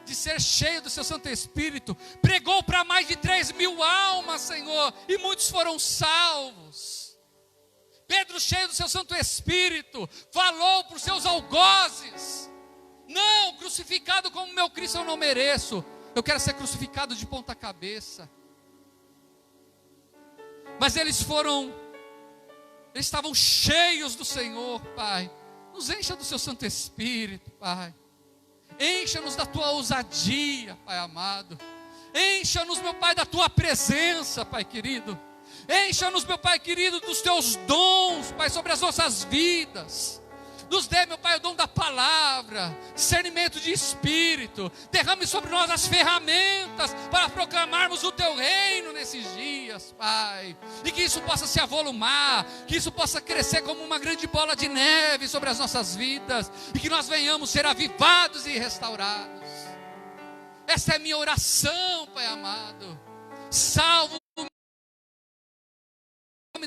de ser cheio do seu Santo Espírito, pregou para mais de 3.000 almas, Senhor, e muitos foram salvos. Pedro, cheio do seu Santo Espírito, falou para os seus algozes: não, crucificado como meu Cristo eu não mereço, eu quero ser crucificado de ponta cabeça. Mas eles estavam cheios do Senhor, Pai. Nos encha do seu Santo Espírito, Pai. Encha-nos da tua ousadia, Pai amado. Encha-nos, meu Pai, da tua presença, Pai querido. Encha-nos, meu Pai querido, dos teus dons, Pai, sobre as nossas vidas. Nos dê, meu Pai, o dom da palavra, discernimento de espírito. Derrame sobre nós as ferramentas para proclamarmos o teu reino nesses dias, Pai. E que isso possa se avolumar, que isso possa crescer como uma grande bola de neve sobre as nossas vidas, e que nós venhamos ser avivados e restaurados. Essa é a minha oração, Pai amado. Salva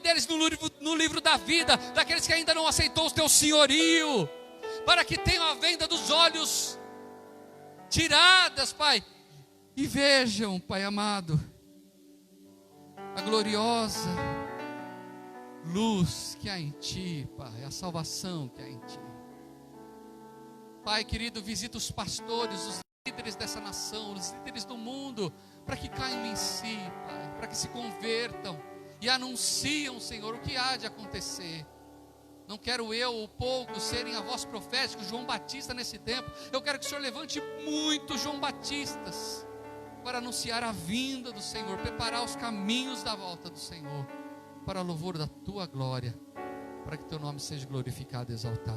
deles no livro da vida, daqueles que ainda não aceitou o teu senhorio, para que tenham a venda dos olhos tiradas, Pai, e vejam, Pai amado, a gloriosa luz que há em Ti, Pai, a salvação que há em Ti. Pai querido, visita os pastores, os líderes dessa nação, os líderes do mundo, para que caiam em si, Pai, para que se convertam e anunciam, Senhor, o que há de acontecer. Não quero eu ou poucos serem a voz profética, João Batista nesse tempo. Eu quero que o Senhor levante muitos João Batistas, para anunciar a vinda do Senhor, preparar os caminhos da volta do Senhor, para louvor da tua glória, para que teu nome seja glorificado e exaltado.